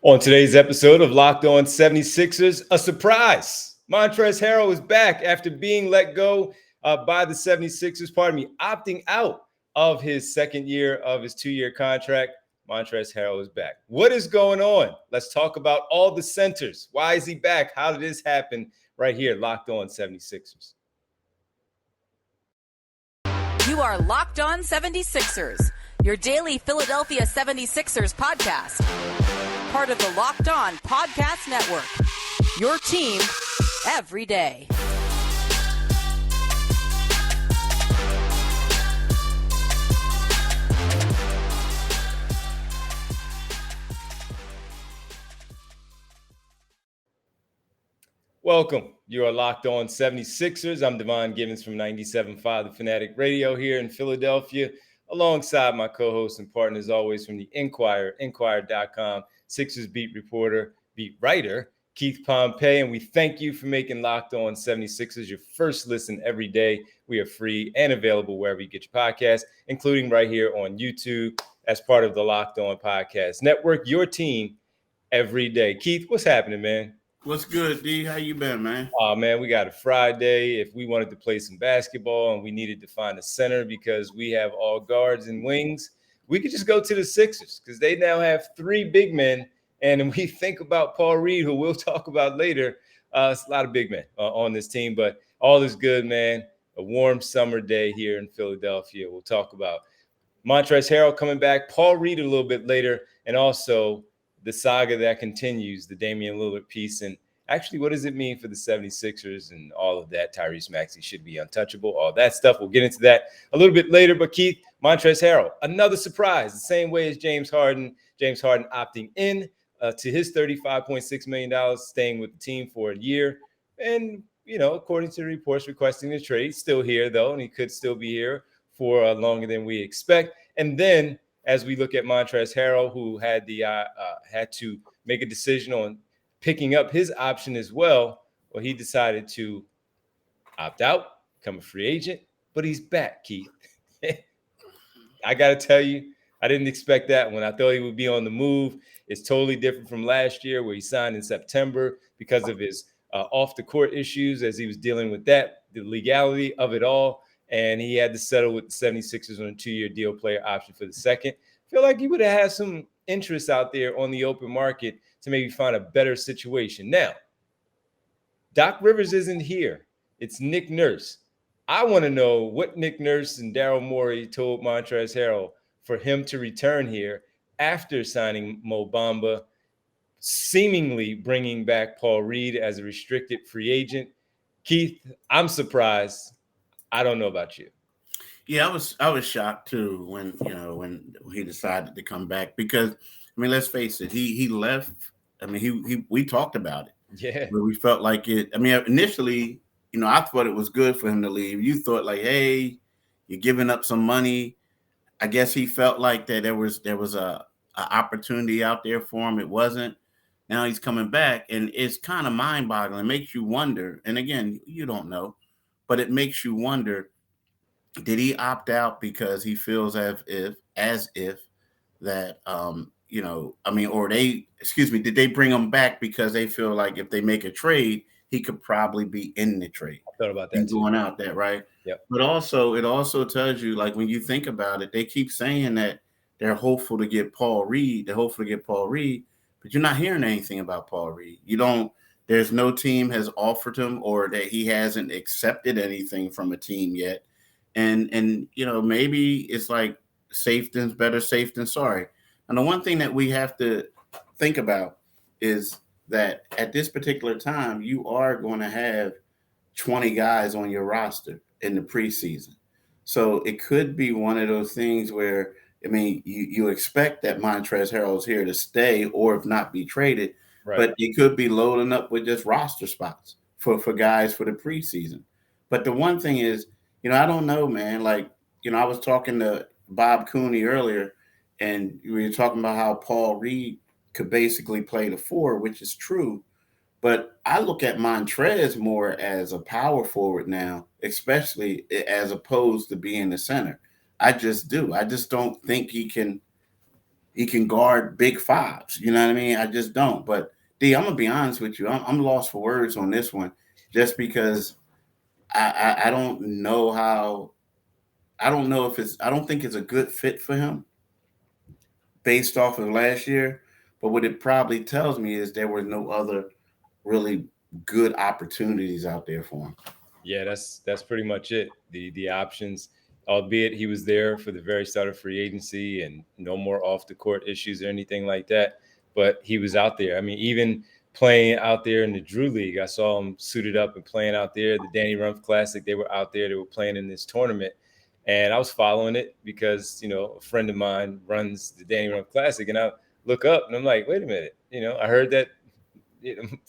On today's episode of Locked On 76ers, a surprise. Montrezl Harrell is back after being let go by the 76ers, opting out of his second year of his 2-year contract. Montrezl Harrell is back. What is going on? Let's talk about all the centers. Why is he back? How did this happen? Right here, Locked On 76ers. You are Locked On 76ers, your daily Philadelphia 76ers podcast. Part of the Locked On Podcast Network, your team every day. Welcome. You are Locked On 76ers. I'm Devon Givens from 97.5 The Fanatic Radio here in Philadelphia, alongside my co-host and partner, as always, from the Inquirer, Inquirer.com, Sixers beat reporter, beat writer, Keith Pompey. And we thank you for making Locked On 76ers your first listen every day. We are free and available wherever you get your podcasts, including right here on YouTube as part of the Locked On Podcast Network, your team every day. Keith, what's happening, man? What's good, D? How you been, man? Oh, man, we got a Friday. If we wanted to play some basketball and we needed to find a center because we have all guards and wings, we could just go to the Sixers because they now have 3 big men. And we think about Paul Reed, who we'll talk about later. It's a lot of big men on this team, but all is good, man. A warm summer day here in Philadelphia. We'll talk about Montrezl Harrell coming back, Paul Reed a little bit later, and also the saga that continues, the Damian Lillard piece, and actually what does it mean for the 76ers and all of that? Tyrese Maxey should be untouchable, all that stuff. We'll get into that a little bit later. But Keith, Montrezl Harrell, another surprise, the same way as James Harden. James Harden opting in to his $35.6 million, staying with the team for a year. And, you know, according to the reports, requesting a trade, still here, though, and he could still be here for longer than we expect. And then as we look at Montrezl Harrell, who had to make a decision on picking up his option as well, he decided to opt out, become a free agent, but he's back, Keith. I got to tell you, I didn't expect that when I thought he would be on the move. It's totally different from last year where he signed in September because of his off-the-court issues as he was dealing with that, the legality of it all. And he had to settle with the 76ers on a 2-year deal, player option for the second. I feel like he would have had some interest out there on the open market to maybe find a better situation. Now, Doc Rivers isn't here. It's Nick Nurse. I want to know what Nick Nurse and Daryl Morey told Montrezl Harrell for him to return here after signing Mo Bamba, seemingly bringing back Paul Reed as a restricted free agent. Keith, I'm surprised. I don't know about you. Yeah, I was shocked too when he decided to come back because I mean, let's face it, he left. I mean, we talked about it. Yeah. But we felt like it. I mean, initially, I thought it was good for him to leave. You thought like, hey, you're giving up some money. I guess he felt like that there was a opportunity out there for him. It wasn't. Now he's coming back, and it's kind of mind-boggling. It makes you wonder. And again, you don't know. But it makes you wonder, did he opt out because he feels as if that, did they bring him back because they feel like if they make a trade, he could probably be in the trade. I thought about that and too. Going out there, right? Yep. But also, it also tells you, like, when you think about it, they keep saying that they're hopeful to get Paul Reed. But you're not hearing anything about Paul Reed. There's no team has offered him or that he hasn't accepted anything from a team yet. And maybe it's like better safe than sorry. And the one thing that we have to think about is that at this particular time, you are going to have 20 guys on your roster in the preseason. So it could be one of those things where, I mean, you expect that Montrezl Harrell is here to stay or if not be traded. Right. But it could be loading up with just roster spots for guys for the preseason. But the one thing is, I don't know, man. Like, I was talking to Bob Cooney earlier, and we were talking about how Paul Reed could basically play the 4, which is true. But I look at Montrezl more as a power forward now, especially as opposed to being the center. I just do. I just don't think he can he can guard big fives. You know what I mean? I just don't. But D, I'm gonna be honest with you. I'm lost for words on this one, just because I don't know how. I don't know if it's. I don't think it's a good fit for him based off of last year. But what it probably tells me is there were no other really good opportunities out there for him. Yeah, that's pretty much it. The options, albeit he was there for the very start of free agency and no more off the court issues or anything like that. But he was out there. I mean, even playing out there in the Drew League, I saw him suited up and playing out there. The Danny Rumpf Classic, they were out there. They were playing in this tournament, and I was following it because a friend of mine runs the Danny Rumpf Classic, and I look up and I'm like, wait a minute, I heard that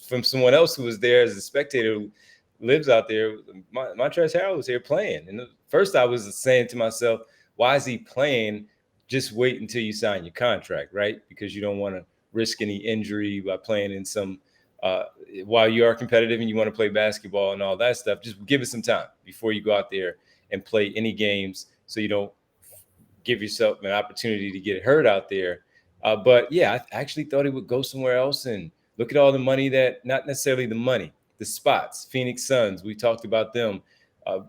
from someone else who was there as a spectator who lives out there. Montrezl Harrell was here playing. And at first I was saying to myself, why is he playing? Just wait until you sign your contract, right? Because you don't want to risk any injury by playing in some while you are competitive and you want to play basketball and all that stuff. Just give it some time before you go out there and play any games so you don't give yourself an opportunity to get hurt out there. But yeah, I actually thought he would go somewhere else and look at all the money that, not necessarily the money, the spots. Phoenix Suns, we talked about them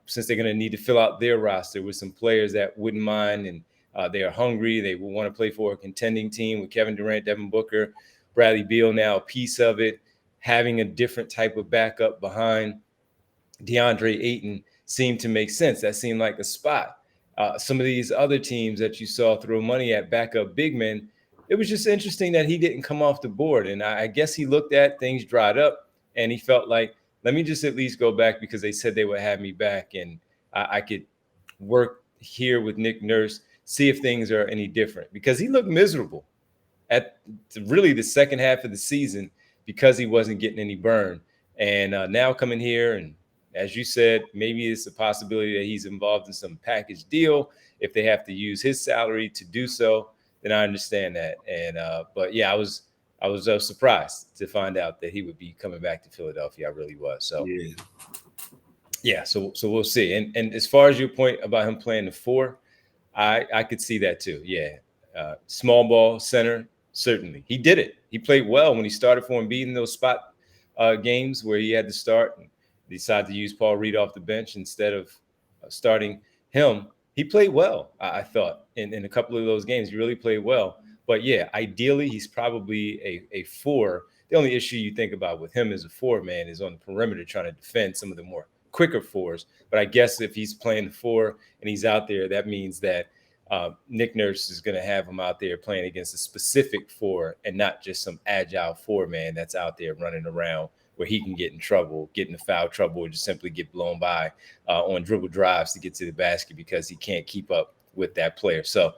since they're going to need to fill out their roster with some players that wouldn't mind, and they are hungry. They will want to play for a contending team with Kevin Durant, Devin Booker, Bradley Beal now a piece of it, having a different type of backup behind DeAndre Ayton seemed to make sense. That seemed like a spot. Some of these other teams that you saw throw money at backup big men, it was just interesting that he didn't come off the board. And I guess he looked at things dried up and he felt like, let me just at least go back because they said they would have me back and I could work here with Nick Nurse, see if things are any different, because he looked miserable at really the second half of the season because he wasn't getting any burn. And now coming here, and as you said, maybe it's a possibility that he's involved in some package deal. If they have to use his salary to do so, then I understand that. And but yeah, I was surprised to find out that he would be coming back to Philadelphia. I really was. So yeah, so we'll see. And as far as your point about him playing the four, I could see that too. Yeah, small ball center, certainly he did it. He played well when he started for Embiid in those spot games where he had to start and decided to use Paul Reed off the bench instead of starting him. He played well, I thought, in a couple of those games. He really played well. But yeah, ideally, he's probably a four. The only issue you think about with him as a four man is on the perimeter trying to defend some of the more quicker fours. But I guess if he's playing the four and he's out there, that means that Nick Nurse is going to have him out there playing against a specific four and not just some agile four man that's out there running around where he can get in trouble, get into foul trouble, or just simply get blown by on dribble drives to get to the basket because he can't keep up with that player. So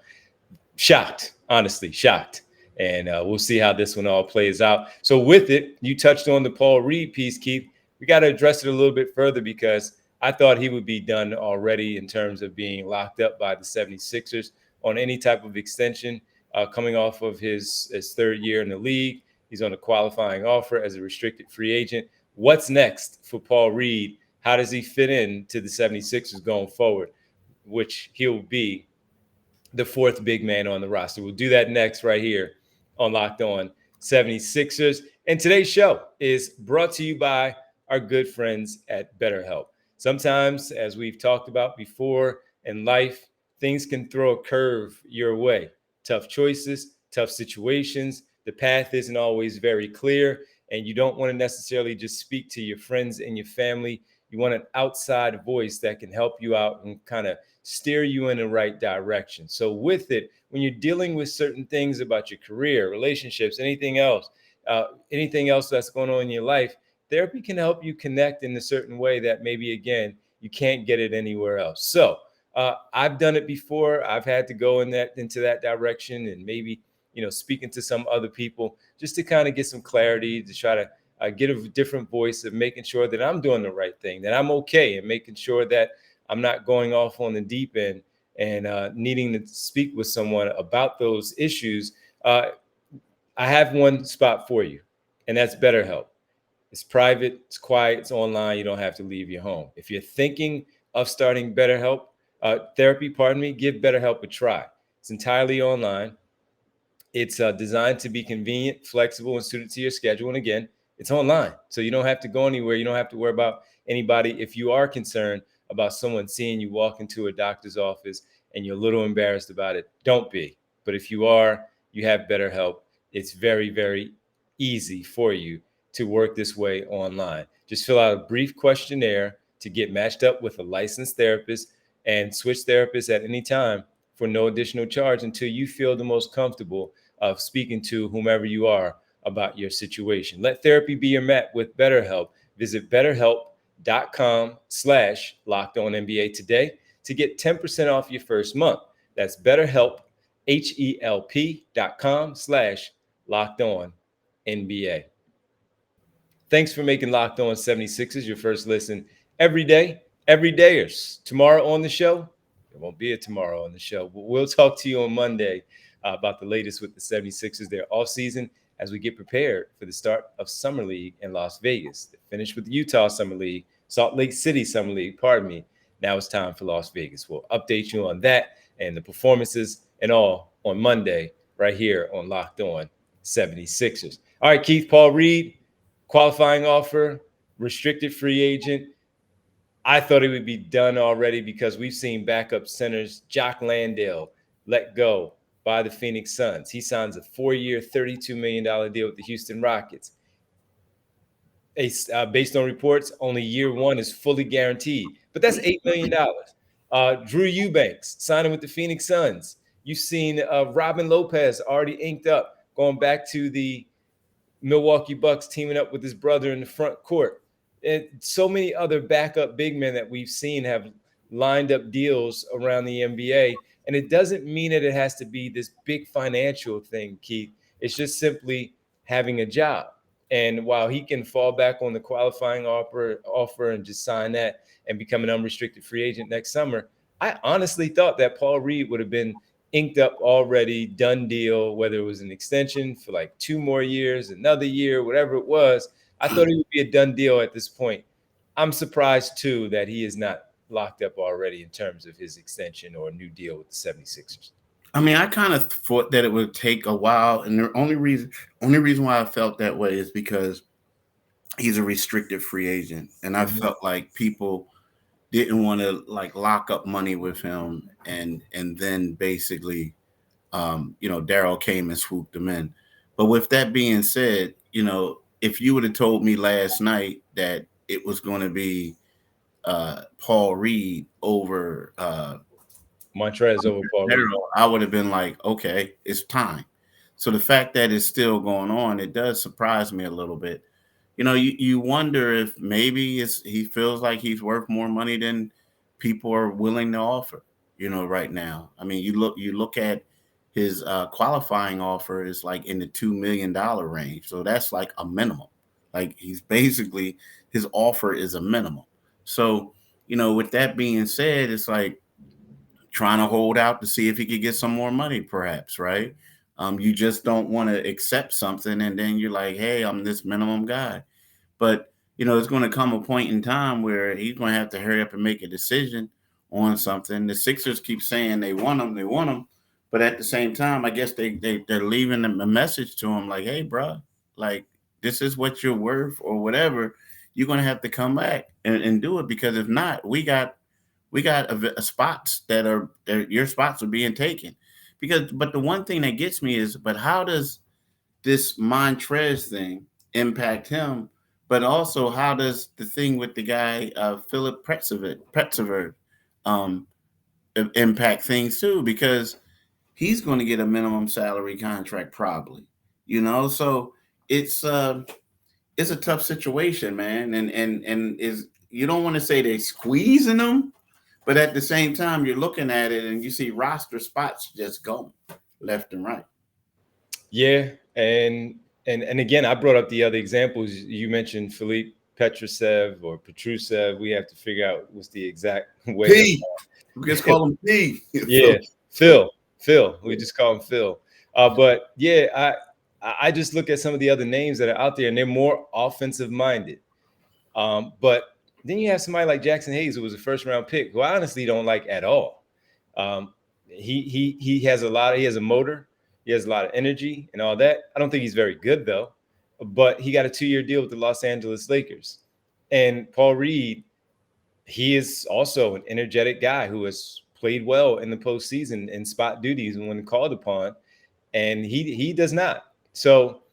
shocked, honestly, shocked. And we'll see how this one all plays out. So with it, you touched on the Paul Reed piece, Keith. We got to address it a little bit further because I thought he would be done already in terms of being locked up by the 76ers on any type of extension coming off of his third year in the league. He's on a qualifying offer as a restricted free agent. What's next for Paul Reed? How does he fit in to the 76ers going forward, which he'll be the fourth big man on the roster? We'll do that next right here on Locked On 76ers. And today's show is brought to you by our good friends at BetterHelp. Sometimes, as we've talked about before in life, things can throw a curve your way. Tough choices, tough situations. The path isn't always very clear, and you don't want to necessarily just speak to your friends and your family. You want an outside voice that can help you out and kind of steer you in the right direction. So with it, when you're dealing with certain things about your career, relationships, anything else that's going on in your life, therapy can help you connect in a certain way that maybe, again, you can't get it anywhere else. So I've done it before. I've had to go into that direction and maybe, speaking to some other people just to kind of get some clarity, to try to get a different voice of making sure that I'm doing the right thing, that I'm okay, and making sure that I'm not going off on the deep end and needing to speak with someone about those issues. I have one spot for you, and that's BetterHelp. It's private, it's quiet, it's online. You don't have to leave your home. If you're thinking of starting therapy, give BetterHelp a try. It's entirely online. It's designed to be convenient, flexible, and suited to your schedule. And again, it's online, so you don't have to go anywhere. You don't have to worry about anybody. If you are concerned about someone seeing you walk into a doctor's office and you're a little embarrassed about it, don't be. But if you are, you have BetterHelp. It's very, very easy for you to work this way online. Just fill out a brief questionnaire to get matched up with a licensed therapist and switch therapists at any time for no additional charge until you feel the most comfortable of speaking to whomever you are about your situation. Let therapy be your mat with BetterHelp. Visit BetterHelp.com/LockedOnNBA today to get 10% off your first month. That's BetterHelp, HELP.com/LockedOnNBA. Thanks for making Locked On 76ers your first listen every day, every dayers. Tomorrow on the show, there won't be a tomorrow on the show, but we'll talk to you on Monday about the latest with the 76ers, their offseason, as we get prepared for the start of Summer League in Las Vegas. They finished with the Utah Summer League, Salt Lake City Summer League, pardon me. Now it's time for Las Vegas. We'll update you on that and the performances and all on Monday right here on Locked On 76ers. All right, Keith, Paul Reed, qualifying offer, restricted free agent. I thought it would be done already because we've seen backup centers Jock Landale let go by the Phoenix Suns. He signs a 4-year, $32 million deal with the Houston Rockets. Based on reports, only year one is fully guaranteed, but that's $8 million. Drew Eubanks signing with the Phoenix Suns. You've seen Robin Lopez already inked up, going back to the Milwaukee Bucks, teaming up with his brother in the front court. And so many other backup big men that we've seen have lined up deals around the NBA. And it doesn't mean that it has to be this big financial thing, Keith. It's just simply having a job. And while he can fall back on the qualifying offer and just sign that and become an unrestricted free agent next summer, I honestly thought that Paul Reed would have been inked up already, done deal, whether it was an extension for like 2 more years, another year, whatever it was. I thought it would be a done deal at this point. I'm surprised, too, that he is not locked up already in terms of his extension or new deal with the 76ers. I mean, I kind of thought that it would take a while, and the only reason why I felt that way is because he's a restricted free agent, and I felt like people didn't want to like lock up money with him, and then basically, Daryl came and swooped him in. But with that being said, if you would have told me last night that it was going to be Paul Reed over Montrezl over Paul Reed, I would have been like, okay, it's time. So the fact that it's still going on, it does surprise me a little bit. You wonder if maybe he feels like he's worth more money than people are willing to offer, right now. I mean, you look at his qualifying offer is like in the $2 million range. So that's like a minimum. Like he's basically, his offer is a minimum. So, with that being said, it's like trying to hold out to see if he could get some more money, perhaps, right? You just don't want to accept something and then you're like, hey, I'm this minimum guy. But, it's going to come a point in time where he's going to have to hurry up and make a decision on something. The Sixers keep saying they want him. But at the same time, I guess they're leaving them a message to him like, hey, bro, like this is what you're worth or whatever. You're going to have to come back and do it, because if not, we got spots that your spots are being taken. But the one thing that gets me is, but how does this Montrezl thing impact him? But also, how does the thing with the guy Philip Pretzever impact things too? Because he's going to get a minimum salary contract probably. So it's a tough situation, man. And is, you don't want to say they're squeezing them, but at the same time, you're looking at it and you see roster spots just going left and right. Yeah, and again, I brought up the other examples. You mentioned Philippe Petrusev or Petrusev. We have to figure out what's the exact way. P. We just call him P. Yeah, Phil. We just call him Phil. But yeah, I just look at some of the other names that are out there, and they're more offensive minded. But then you have somebody like Jackson Hayes, who was a first-round pick, who I honestly don't like at all. He has a motor. He has a lot of energy and all that. I don't think he's very good, though. But he got a 2-year deal with the Los Angeles Lakers. And Paul Reed, he is also an energetic guy who has played well in the postseason in spot duties when called upon. And he does not. So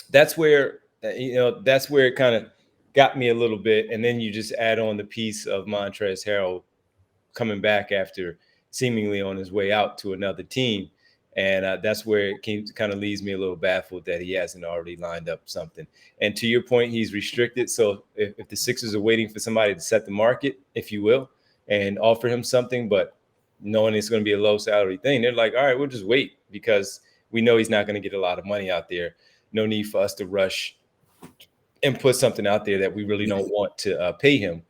that's where, that's where it kind of got me a little bit. And then you just add on the piece of Montrezl Harrell coming back after seemingly on his way out to another team. And that's where it kind of leaves me a little baffled that he hasn't already lined up something. And to your point, he's restricted. So if the Sixers are waiting for somebody to set the market, if you will, and offer him something, but knowing it's going to be a low salary thing, they're like, all right, we'll just wait because we know he's not going to get a lot of money out there. No need for us to rush and put something out there that we really don't want to pay him.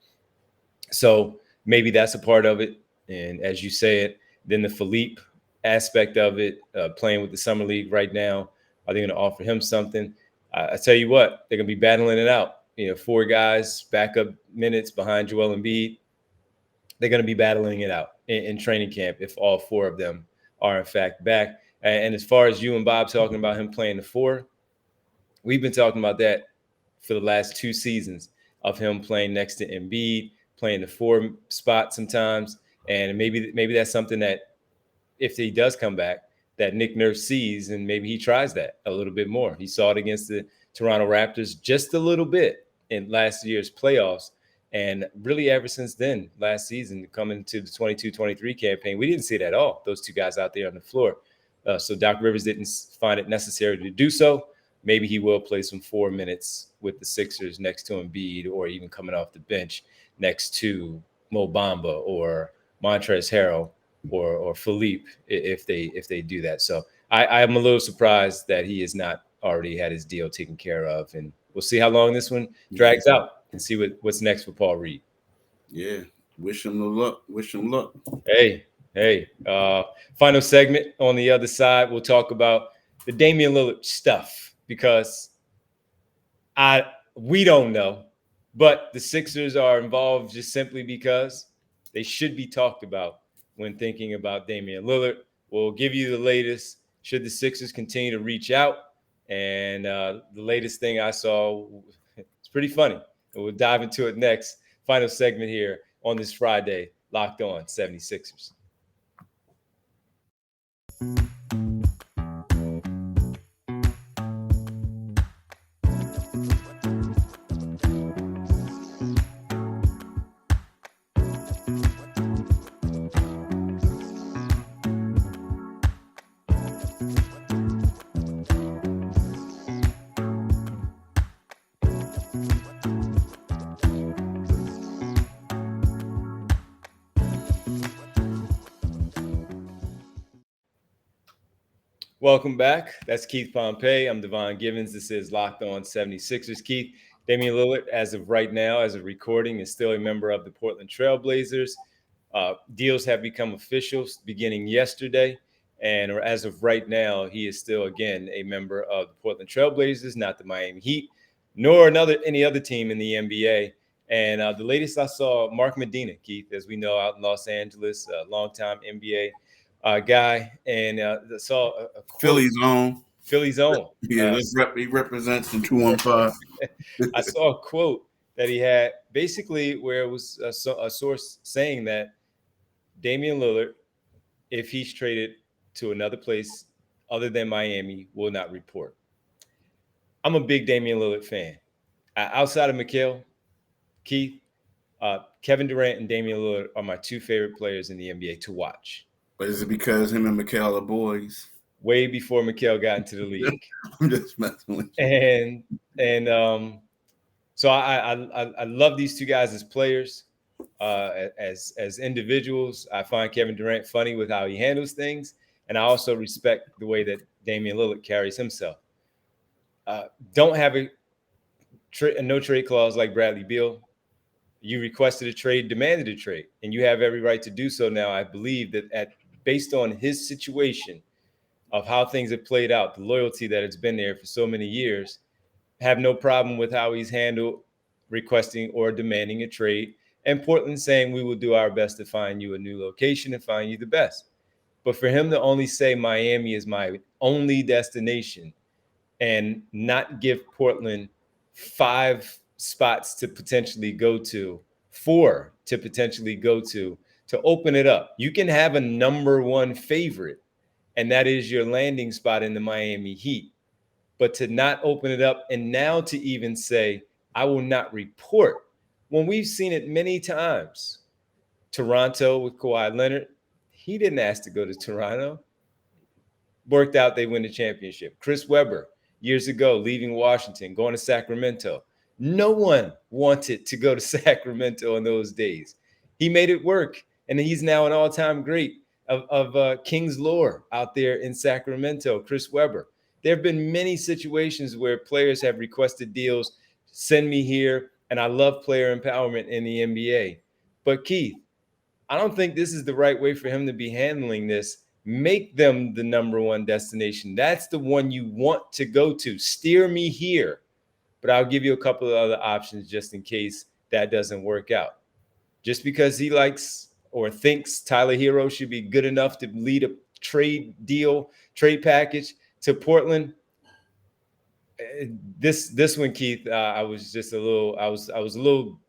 So maybe that's a part of it. And as you said, then the Philippe aspect of it, playing with the Summer League right now, are they going to offer him something? I tell you what, they're going to be battling it out. 4 guys, backup minutes behind Joel Embiid. They're going to be battling it out in training camp if all 4 of them are, in fact, back. And as far as you and Bob talking about him playing the 4, we've been talking about that for the last 2 seasons of him playing next to Embiid, playing the 4 spot sometimes. And maybe that's something that if he does come back, that Nick Nurse sees, and maybe he tries that a little bit more. He saw it against the Toronto Raptors just a little bit in last year's playoffs. And really ever since then, last season, coming to the 22-23 campaign, we didn't see it at all, those 2 guys out there on the floor. So Doc Rivers didn't find it necessary to do so. Maybe he will play some 4 minutes with the Sixers next to Embiid, or even coming off the bench next to Mo Bamba or Montrezl Harrell or Philippe if they do that. So I'm a little surprised that he has not already had his deal taken care of. And we'll see how long this one drags out and see what's next for Paul Reed. Yeah. Wish him luck. Wish him luck. Hey. Final segment on the other side, we'll talk about the Damian Lillard stuff, because we don't know, but the Sixers are involved just simply because they should be talked about when thinking about Damian Lillard. We'll give you the latest should the Sixers continue to reach out. And the latest thing I saw, it's pretty funny. And we'll dive into it next. Final segment here on this Friday, Locked On 76ers. Welcome back. That's Keith Pompey. I'm Devon Givens. This is Locked On 76ers. Keith, Damian Lillard, as of right now, as of recording, is still a member of the Portland Trail Blazers. Deals have become official beginning yesterday. And as of right now, he is still, again, a member of the Portland Trail Blazers, not the Miami Heat, nor any other team in the NBA. And the latest I saw, Mark Medina, Keith, as we know, out in Los Angeles, a longtime NBA guy, and saw a Philly's own. Yeah, he represents the 215. I saw a quote that he had, basically where it was a source saying that Damian Lillard, if he's traded to another place other than Miami, will not report. I'm a big Damian Lillard fan. Outside of Mikal, Keith, Kevin Durant and Damian Lillard are my 2 favorite players in the NBA to watch. But is it because him and Mikal are boys? Way before Mikal got into the league. I'm just messing with you. And so I love these 2 guys as players. As individuals, I find Kevin Durant funny with how he handles things, and I also respect the way that Damian Lillard carries himself. Don't have a no trade clause like Bradley Beal. You requested a trade, demanded a trade, and you have every right to do so now. I believe that based on his situation of how things have played out, the loyalty that has been there for so many years, have no problem with how he's handled requesting or demanding a trade. And Portland saying we will do our best to find you a new location and find you the best. But for him to only say Miami is my only destination and not give Portland 5 spots to potentially go to, 4 to potentially go to open it up. You can have a number 1 favorite, and that is your landing spot in the Miami Heat. But to not open it up, and now to even say, I will not report, when we've seen it many times. Toronto with Kawhi Leonard, he didn't ask to go to Toronto. Worked out, they win the championship. Chris Webber, years ago, leaving Washington, going to Sacramento. No one wanted to go to Sacramento in those days. He made it work, and he's now an all-time great of King's lore out there in Sacramento, Chris Webber. There have been many situations where players have requested deals, send me here, and I love player empowerment in the NBA. But Keith, I don't think this is the right way for him to be handling this. Make them the number 1 destination. That's the one you want to go to. Steer me here. But I'll give you a couple of other options just in case that doesn't work out. Just because he likes or thinks Tyler Hero should be good enough to lead a trade package to Portland. This one, Keith, I was a little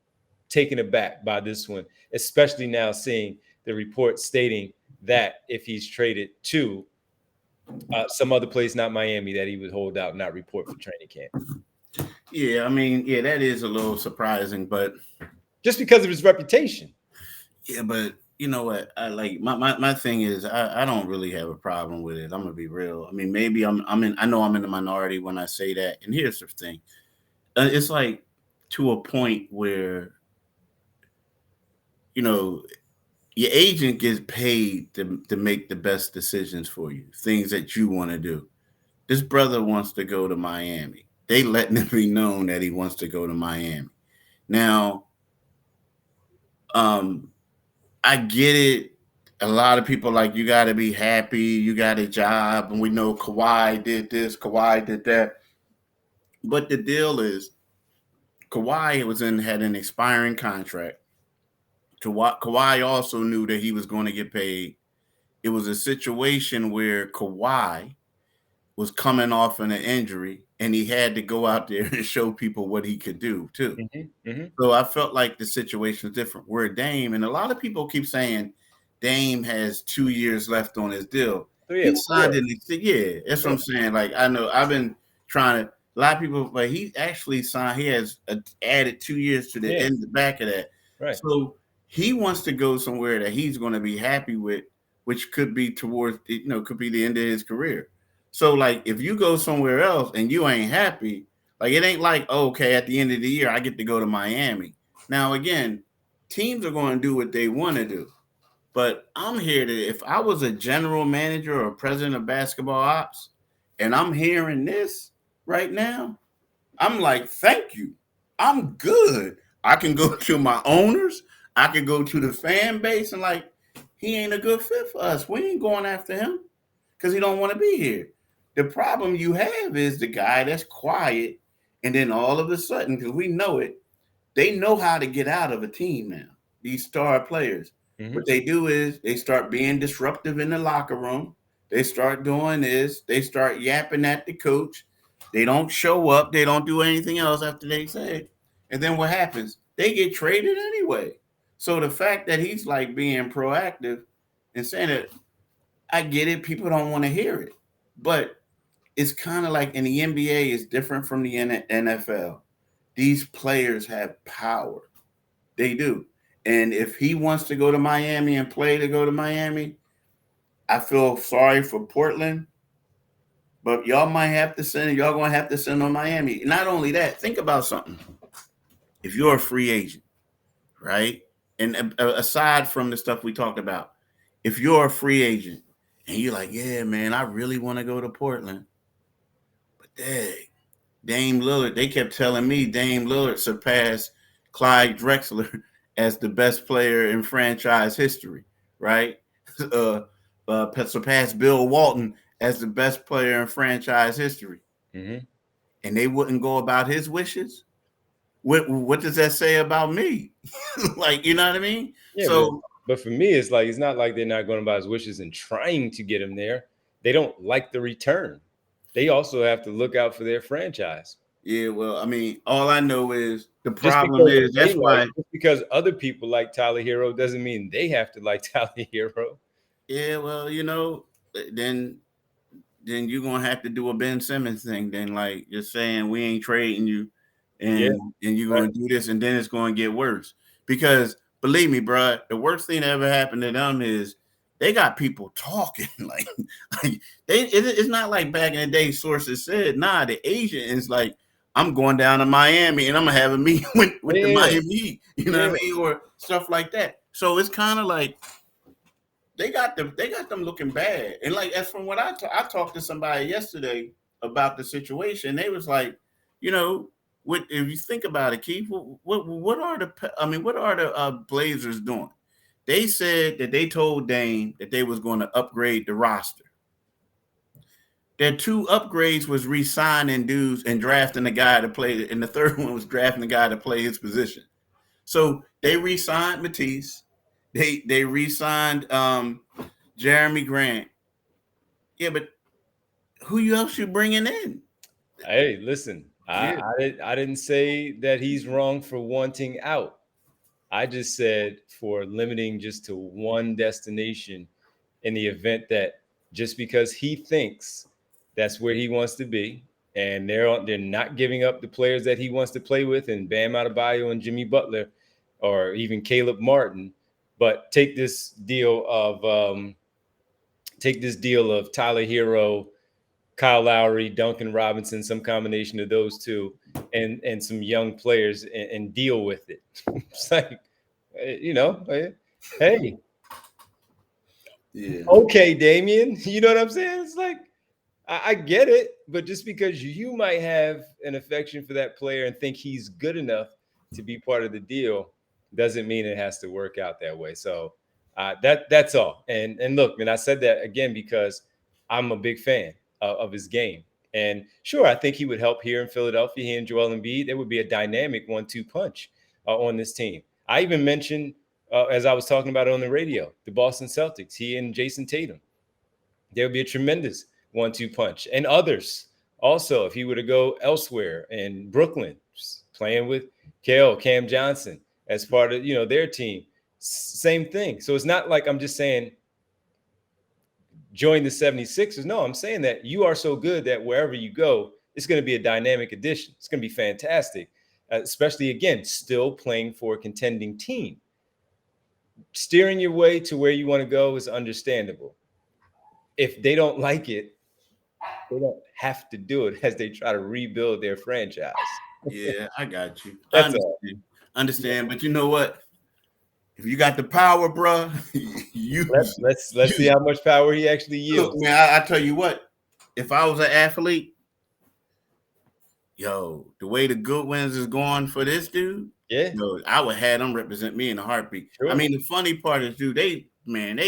taken aback by this one, especially now seeing the report stating that if he's traded to some other place, not Miami, that he would hold out and not report for training camp. Yeah, I mean, yeah, that is a little surprising, but just because of his reputation. Yeah, but you know what? I like my thing is I don't really have a problem with it. I'm gonna be real. I mean, maybe I know I'm in the minority when I say that. And here's the thing: it's like to a point where your agent gets paid to make the best decisions for you, things that you want to do. This brother wants to go to Miami. They letting it be known that he wants to go to Miami. Now, I get it. A lot of people like, you got to be happy. You got a job. And we know Kawhi did this, Kawhi did that. But the deal is, Kawhi had an expiring contract. Kawhi also knew that he was going to get paid. It was a situation where Kawhi was coming off an injury, and he had to go out there and show people what he could do too. Mm-hmm, mm-hmm. So I felt like the situation is different. Where Dame, and a lot of people keep saying Dame has 2 years left on his deal. He signed it. That's what I'm saying. Like, I know I've been trying to. A lot of people, but he actually signed. He has added 2 years to the end, the back of that. Right. So he wants to go somewhere that he's going to be happy with, which could be towards, could be the end of his career. So, like, if you go somewhere else and you ain't happy, like, it ain't like, okay, at the end of the year, I get to go to Miami. Now, again, teams are going to do what they want to do. But I'm here to, if I was a general manager or president of basketball ops, and I'm hearing this right now, I'm like, thank you. I'm good. I can go to my owners. I can go to the fan base and, like, he ain't a good fit for us. We ain't going after him because he don't want to be here. The problem you have is the guy that's quiet, and then all of a sudden, because we know it, they know how to get out of a team now, these star players. Mm-hmm. What they do is they start being disruptive in the locker room. They start doing this. They start yapping at the coach. They don't show up. They don't do anything else after they say it. And then what happens? They get traded anyway. So the fact that he's like being proactive and saying it, I get it. People don't want to hear it. But it's kind of like in the NBA, it's different from the NFL. These players have power. They do. And if he wants to go to Miami and play to go to Miami, I feel sorry for Portland. But y'all going to have to send on Miami. Not only that, think about something. If you're a free agent, right? And aside from the stuff we talked about, if you're a free agent and you're like, yeah, man, I really want to go to Portland. But Dame Lillard, they kept telling me Dame Lillard surpassed Clyde Drexler as the best player in franchise history, right? Surpassed Bill Walton as the best player in franchise history. Mm-hmm. And they wouldn't go about his wishes. What does that say about me? Like, you know what I mean? Yeah, so But for me, it's like it's not like they're not going about his wishes and trying to get him there. They don't like the return. They also have to look out for their franchise. Yeah, well, I mean, all I know is the Just problem because is they that's why. just because other people like Tyler Hero doesn't mean they have to like Tyler Hero. Yeah, well, then you're gonna have to do a Ben Simmons thing. Then, like, just saying we ain't trading you, Yeah, and you're right. gonna do this, and then it's gonna get worse. Because believe me, bro, the worst thing that ever happened to them is they got people talking. like it's not like back in the day. Sources said, nah, the agent is like, I'm going down to Miami and I'm gonna have a meeting with the Yeah, Miami Heat. You know what I mean, or stuff like that. So it's kind of like they got them looking bad. And like as from what I talked to somebody yesterday about the situation, they was like, what if you think about it, Keith, what are the Blazers doing? They said that they told Dame that they was going to upgrade the roster. Their two upgrades was re-signing dudes and drafting a guy to play, and the third one was drafting a guy to play his position. So they re-signed Matisse. They re-signed Jeremy Grant. Yeah, but who else you bringing in? Hey, listen, Yeah, I didn't say that he's wrong for wanting out. I just said for limiting just to one destination in the event that just because he thinks that's where he wants to be, and they're not giving up the players that he wants to play with, and Bam Adebayo and Jimmy Butler, or even Caleb Martin, but take this deal of Tyler Hero, Kyle Lowry, Duncan Robinson, some combination of those two, and some young players, and deal with it. It's like, hey, yeah, okay, Damian, you know what I'm saying? It's like I get it, but just because you might have an affection for that player and think he's good enough to be part of the deal doesn't mean it has to work out that way. So that's all. And look, man, I said that again because I'm a big fan of his game. And sure, I think he would help here in Philadelphia. He and Joel Embiid, there would be a dynamic 1-2 punch on this team. I even mentioned, as I was talking about on the radio, the Boston Celtics, he and Jason Tatum. There would be a tremendous 1-2 punch. And others also, if he were to go elsewhere in Brooklyn, playing with Cam Johnson as part of their team, same thing. So it's not like I'm just saying join the 76ers. No, I'm saying that you are so good that wherever you go, it's going to be a dynamic addition. It's going to be fantastic, especially, again, still playing for a contending team. Steering your way to where you want to go is understandable. If they don't like it, they don't have to do it as they try to rebuild their franchise. yeah. I got you. I That's all. understand. But you know what? If you got the power, bro, use. Let's see how much power he actually Look, yields. man, I tell you what. If I was an athlete, the way the Goodwins is going for this dude, Yeah, I would have them represent me in a heartbeat. sure. I mean, the funny part is, dude, they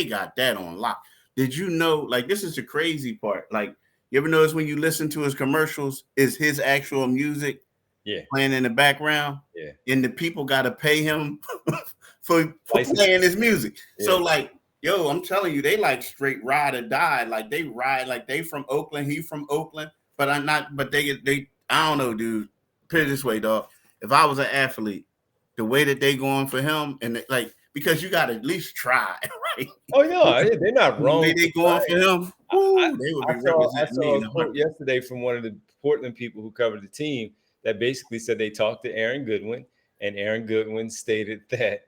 got that on lock. Did you know? Like, this is the crazy part. Like, you ever notice when you listen to his commercials, is his actual music Yeah, playing in the background, yeah. and the people got to pay him for License. playing his music. Yeah. So, like, I'm telling you, they like straight ride or die. Like, they ride, like they from Oakland, he from Oakland, but I'm not. But they I don't know, dude. Put it this way, dog. If I was an athlete, the way that they going for him, and because you got to at least try, right? Oh no, they're not wrong. The way they going for him, they would be I representing me. saw a quote yesterday from one of the Portland people who covered the team that basically said they talked to Aaron Goodwin, and Aaron Goodwin stated that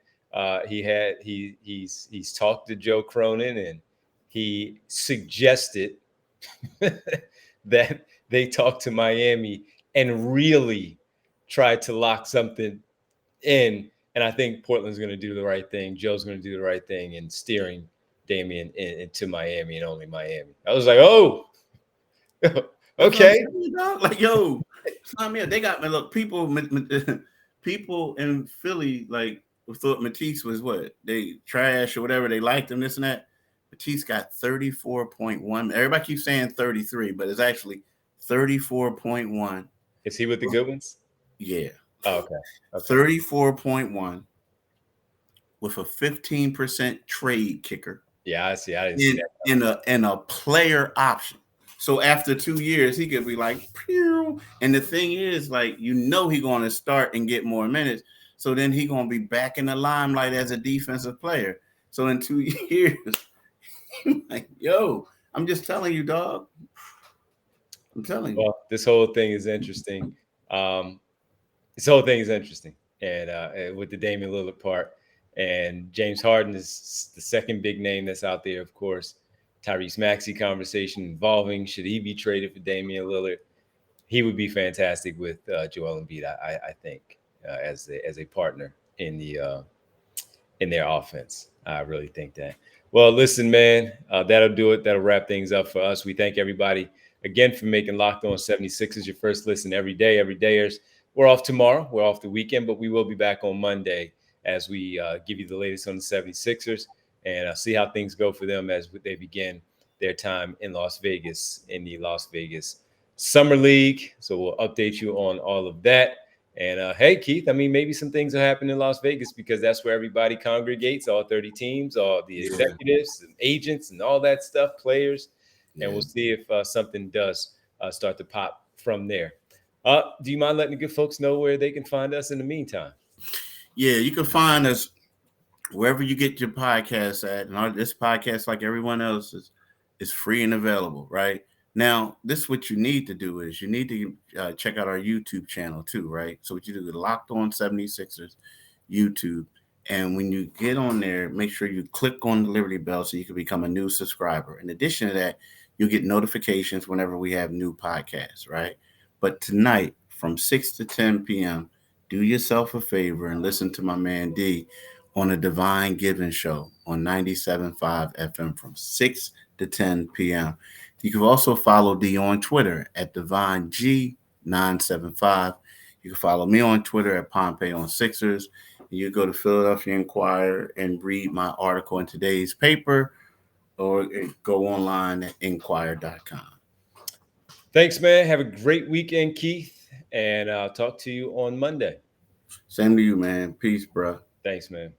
he's talked to Joe Cronin, and he suggested that they talk to Miami and really try to lock something in. And I think Portland's going to do the right thing. Joe's going to do the right thing in steering Damian into Miami and only Miami. I was like, oh, okay. Like, sign me up. They got me. Look, people in Philly like thought Matisse was what they trash or whatever. They liked him, this and that. Matisse got 34.1. Everybody keeps saying 33, but it's actually 34.1. Is he with the good ones? Yeah. Oh, okay. 34.1. with a 15% trade kicker. Yeah, I see. I didn't see that. In a player option. So after 2 years, he could be like, pew. And the thing is, like, he's going to start and get more minutes. So then he's going to be back in the limelight as a defensive player. So in 2 years, like, yo, I'm just telling you, dog. I'm telling you. Well, this whole thing is interesting. This whole thing is interesting. And with the Damian Lillard part. And James Harden is the second big name that's out there, of course. Tyrese Maxey conversation involving should he be traded for Damian Lillard? He would be fantastic with Joel Embiid, I think, as a partner in their offense. I really think that. Well, listen, man, that'll do it. That'll wrap things up for us. We thank everybody again for making Locked On 76ers your first listen every day. Everydayers. We're off tomorrow. We're off the weekend, but we will be back on Monday as we give you the latest on the 76ers and see how things go for them as they begin their time in Las Vegas, in the Las Vegas Summer League. So we'll update you on all of that. And hey, Keith, I mean, maybe some things will happen in Las Vegas because that's where everybody congregates, all 30 teams, all the executives and agents and all that stuff, players. Yeah. And we'll see if something does start to pop from there. Do you mind letting the good folks know where they can find us in the meantime? Yeah, you can find us wherever you get your podcasts at. And this podcast, like everyone else's, is free and available, right? Now, this is what you need to do is you need to check out our YouTube channel too, right? So what you do is Locked On 76ers YouTube. And when you get on there, make sure you click on the Liberty Bell so you can become a new subscriber. In addition to that, you'll get notifications whenever we have new podcasts, right? But tonight from 6 to 10 p.m., do yourself a favor and listen to my man D on a Divine Giving Show on 97.5 FM from 6 to 10 p.m. You can also follow D on Twitter at DivineG975. You can follow me on Twitter at Pompey on Sixers. You go to Philadelphia Inquirer and read my article in today's paper or go online at inquirer.com. Thanks, man. Have a great weekend, Keith. And I'll talk to you on Monday. Same to you, man. Peace, bro. Thanks, man.